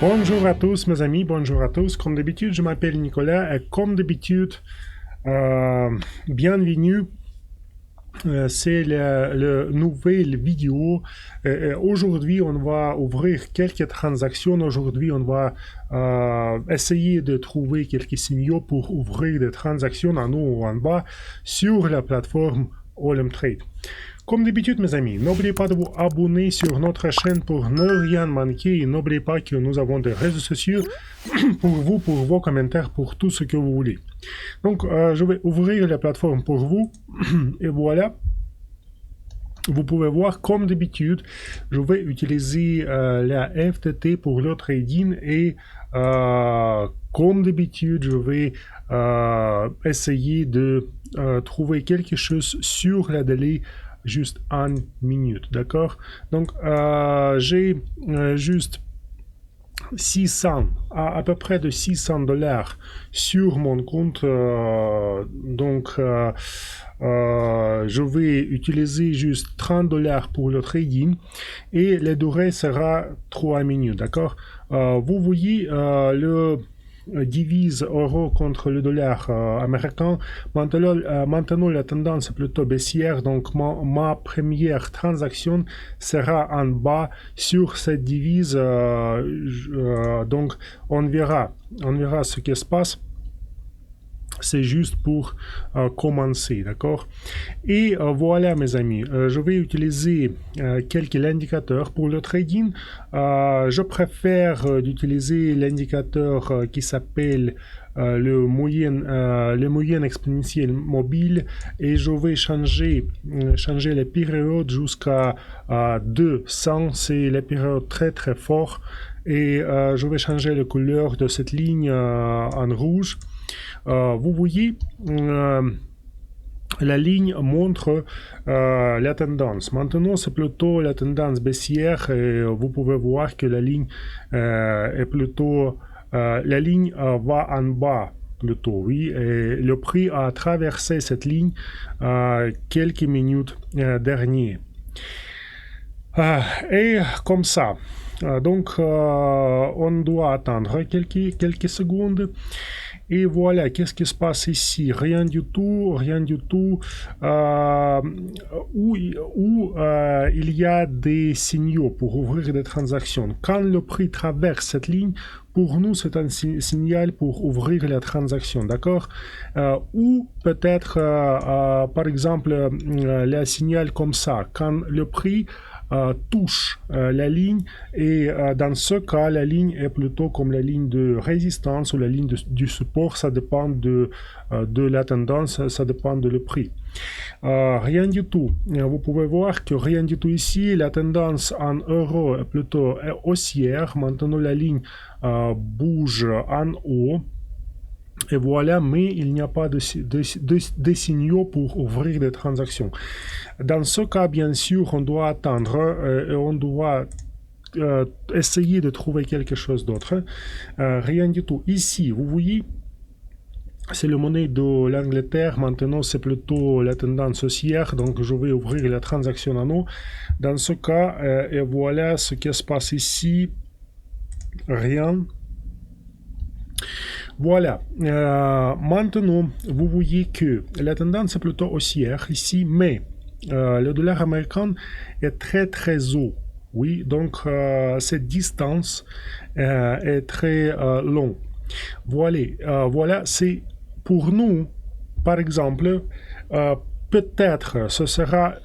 Bonjour à tous mes amis, bonjour à tous. Comme d'habitude, je m'appelle Nicolas et comme d'habitude, bienvenue. C'est la nouvelle vidéo. Aujourd'hui, on va ouvrir quelques transactions. Aujourd'hui, on va essayer de trouver quelques signaux pour ouvrir des transactions en haut ou en bas sur la plateforme OLMtrade. Comme d'habitude, mes amis, n'oubliez pas de vous abonner sur notre chaîne pour ne rien manquer et n'oubliez pas que nous avons des réseaux sociaux pour vous, pour vos commentaires, pour tout ce que vous voulez. Donc, je vais ouvrir la plateforme pour vous et voilà. Vous pouvez voir, comme d'habitude, je vais utiliser la FTT pour le trading et comme d'habitude, je vais essayer de trouver quelque chose sur la délai juste en minute, d'accord? Donc, j'ai juste 600, à peu près de 600 dollars sur mon compte, donc je vais utiliser juste 30 dollars pour le trading et la durée sera 3 minutes, d'accord? Vous voyez le divise euro contre le dollar américain. Maintenant, la tendance est plutôt baissière, donc ma première transaction sera en bas sur cette divise. Donc, on verra ce qui se passe. C'est juste pour commencer, d'accord? Et voilà, mes amis, je vais utiliser quelques indicateurs pour le trading. Je préfère d'utiliser l'indicateur qui s'appelle le moyen exponentiel mobile et je vais changer la période jusqu'à 200. C'est la période très très forte et je vais changer la couleur de cette ligne en rouge. Vous voyez, la ligne montre la tendance. Maintenant, c'est plutôt la tendance baissière et vous pouvez voir que la ligne est plutôt... la ligne va en bas plutôt, oui. Et le prix a traversé cette ligne quelques minutes dernières. Et comme ça. Donc, on doit attendre quelques secondes. Et voilà, qu'est-ce qui se passe ici? Rien du tout, rien du tout. Où il y a des signaux pour ouvrir des transactions. Quand le prix traverse cette ligne, pour nous, c'est un signal pour ouvrir la transaction, d'accord? Ou peut-être, par exemple, le signal comme ça, quand le prix touche la ligne et dans ce cas la ligne est plutôt comme la ligne de résistance ou la ligne du support, ça dépend de la tendance, ça dépend de le prix. Rien du tout, vous pouvez voir que rien du tout ici, la tendance en euros est plutôt haussière. Maintenant la ligne bouge en haut. Et voilà, mais il n'y a pas de signaux pour ouvrir des transactions. Dans ce cas, bien sûr, on doit attendre et on doit essayer de trouver quelque chose d'autre. Rien du tout. Ici, vous voyez, c'est le monnaie de l'Angleterre. Maintenant, c'est plutôt la tendance haussière. Donc, je vais ouvrir la transaction en haut. Dans ce cas, et voilà ce qui se passe ici. Rien. Voilà, maintenant vous voyez que la tendance est plutôt haussière ici, mais le dollar américain est très très haut. Oui, donc cette distance est très longue. Voilà, c'est pour nous, par exemple, peut-être ce sera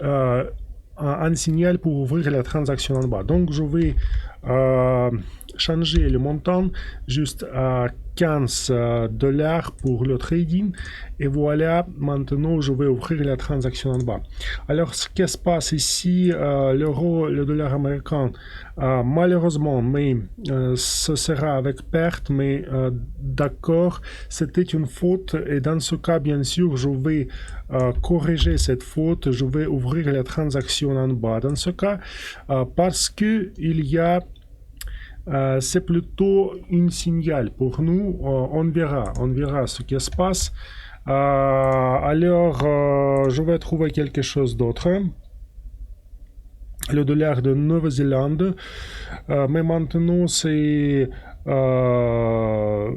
un signal pour ouvrir la transaction en bas. Donc je vais changer le montant juste à 15 dollars pour le trading et voilà, maintenant je vais ouvrir la transaction en bas. Alors ce qui se passe ici, l'euro, le dollar américain, malheureusement, mais ce sera avec perte, mais d'accord, c'était une faute et dans ce cas, bien sûr, je vais corriger cette faute, je vais ouvrir la transaction en bas. Dans ce cas, parce que il y a c'est plutôt un signal pour nous. On verra ce qui se passe. Alors, je vais trouver quelque chose d'autre. le dollar de Nouvelle-Zélande. Mais maintenant, c'est la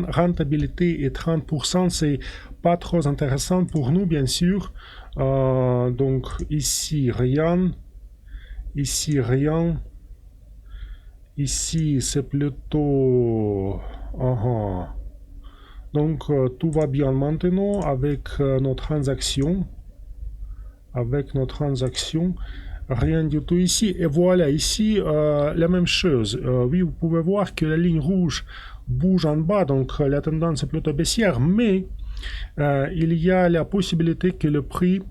rentabilité est 30%, c'est pas trop intéressant pour nous, bien sûr. Donc ici, rien. Ici, rien. Ici, c'est plutôt... Donc, tout va bien maintenant avec nos transactions. Avec nos transactions. Rien du tout ici. Et voilà, ici, la même chose. Oui, vous pouvez voir que la ligne rouge bouge en bas, donc la tendance est plutôt baissière, mais il y a la possibilité que le prix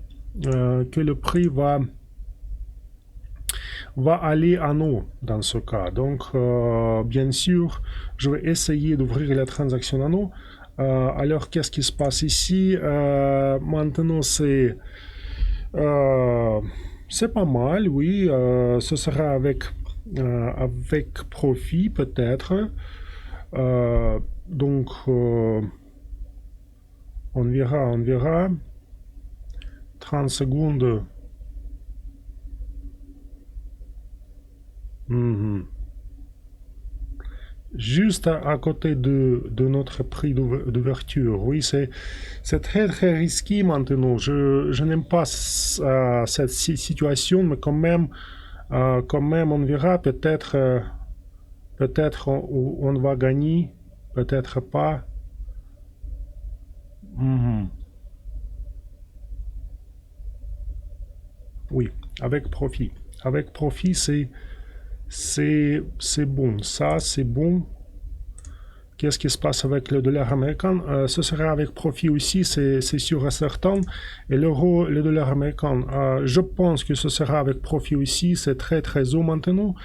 va aller en haut dans ce cas. Donc, bien sûr, je vais essayer d'ouvrir la transaction en haut. Alors, qu'est-ce qui se passe ici? Maintenant, c'est pas mal, oui. Ce sera avec profit, peut-être. Donc, on verra. 30 secondes. Juste à côté de notre prix d'ouverture. Oui, c'est très très risqué maintenant. Je n'aime pas cette situation, mais quand même on verra. Peut-être on va gagner, peut-être pas. Oui, avec profit. Avec profit, c'est bon. Ça, c'est bon. Qu'est-ce qui se passe avec le dollar américain? Ce sera avec profit aussi, c'est sûr et certain. Et l'euro, le dollar américain, je pense que ce sera avec profit aussi. C'est très très haut maintenant.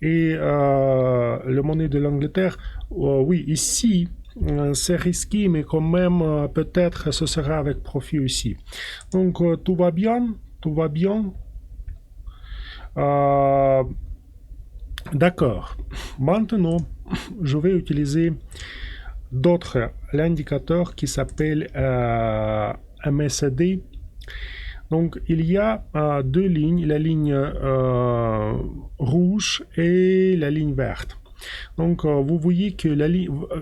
Et le monnaie de l'Angleterre, oui, ici, c'est risqué, mais quand même, peut-être ce sera avec profit aussi. Donc, tout va bien, tout va bien. D'accord. Maintenant, je vais utiliser l'indicateur qui s'appelle MACD. Donc, il y a deux lignes, la ligne rouge et la ligne verte. Donc, vous voyez que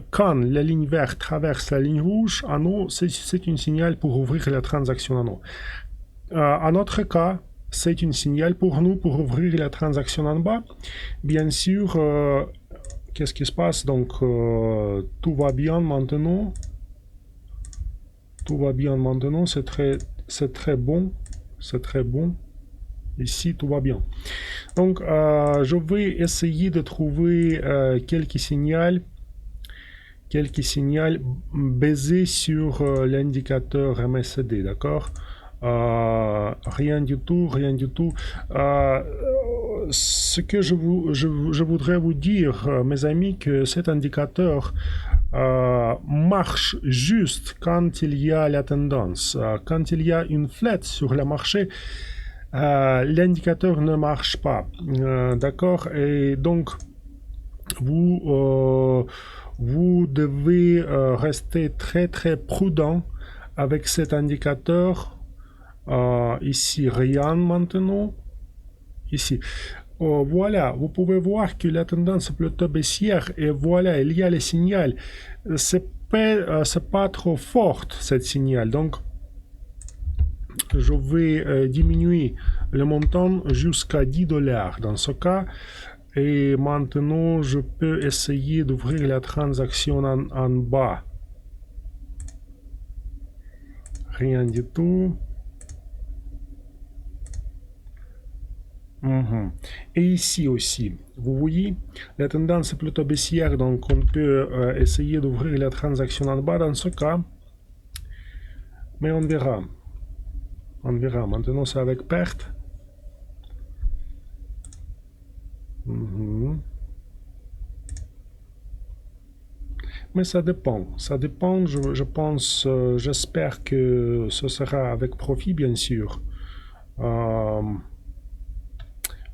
quand la ligne verte traverse la ligne rouge, en haut, c'est un signal pour ouvrir la transaction en haut. En notre cas, c'est un signal pour nous pour ouvrir la transaction en bas. Bien sûr, qu'est-ce qui se passe? Donc, tout va bien maintenant. Tout va bien maintenant. C'est très bon. C'est très bon. Ici, tout va bien. Donc, je vais essayer de trouver quelques signaux basés sur l'indicateur MACD, d'accord? Rien du tout. Ce que je voudrais vous dire, mes amis, que cet indicateur marche juste quand il y a la tendance. Quand il y a une flette sur le marché, l'indicateur ne marche pas. D'accord? Et donc, vous devez rester très très prudent avec cet indicateur. Ici, rien maintenant. Ici. Voilà, vous pouvez voir que la tendance est plutôt baissière et voilà, il y a le signal. C'est pas trop fort, cette signal. Donc, je vais diminuer le montant jusqu'à $10 dans ce cas. Et maintenant, je peux essayer d'ouvrir la transaction en bas. Rien du tout. Et ici aussi, vous voyez, la tendance est plutôt baissière, donc on peut essayer d'ouvrir la transaction en bas dans ce cas. Mais on verra. On verra. Maintenant, c'est avec perte. Mais ça dépend. Ça dépend, je pense, j'espère que ce sera avec profit, bien sûr.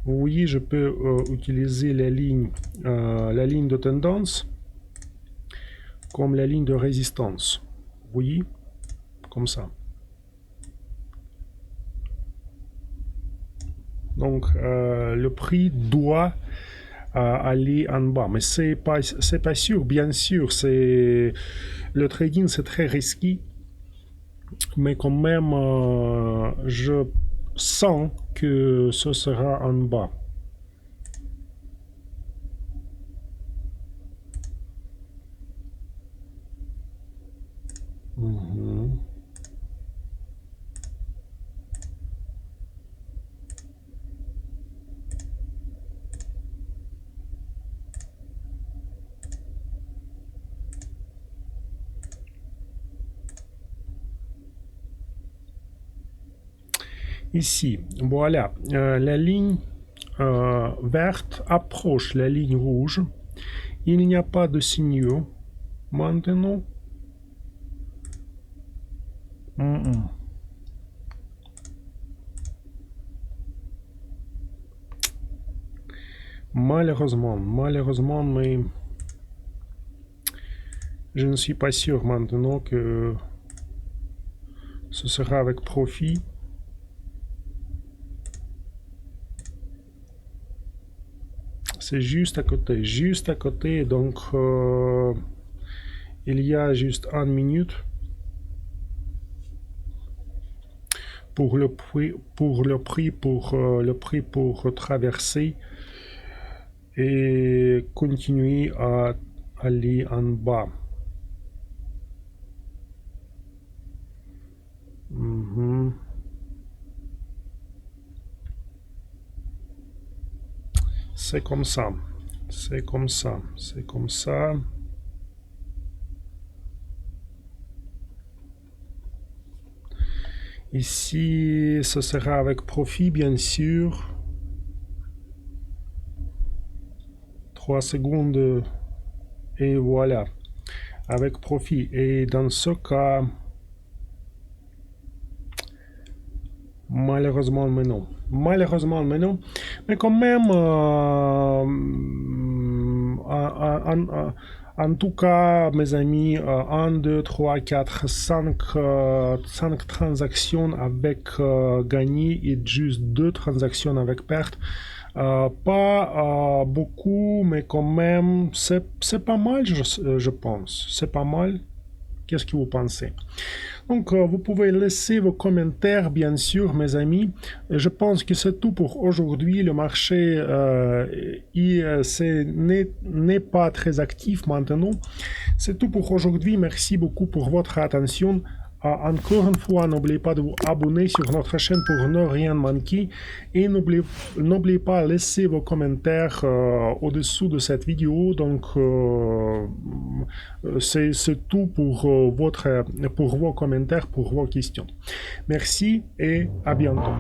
Vous voyez, je peux utiliser la ligne de tendance comme la ligne de résistance. Vous voyez, comme ça. Donc, le prix doit aller en bas. Mais c'est pas sûr. Bien sûr, le trading, c'est très risqué. Mais quand même, je sens que ce sera en bas. Ici, voilà, la ligne verte approche la ligne rouge. Il n'y a pas de signaux maintenant. Malheureusement, mais je ne suis pas sûr maintenant que ce sera avec profit. C'est juste à côté, donc il y a juste 1 minute pour le prix pour traverser et continuer à aller en bas. C'est comme ça. Ici, ce sera avec profit, bien sûr. 3 secondes et voilà. Avec profit. Et dans ce cas, malheureusement, mais non. Mais quand même, en tout cas, mes amis, 1, 2, 3, 4, 5 transactions avec gagné et juste 2 transactions avec perte. Pas beaucoup, mais quand même, c'est pas mal, je pense. C'est pas mal. Qu'est-ce que vous pensez? Donc, vous pouvez laisser vos commentaires, bien sûr, mes amis. Je pense que c'est tout pour aujourd'hui. Le marché n'est pas très actif maintenant. C'est tout pour aujourd'hui. Merci beaucoup pour votre attention. Encore une fois, n'oubliez pas de vous abonner sur notre chaîne pour ne rien manquer. Et n'oubliez pas de laisser vos commentaires au-dessous de cette vidéo. Donc, c'est tout pour vos commentaires, pour vos questions. Merci et à bientôt.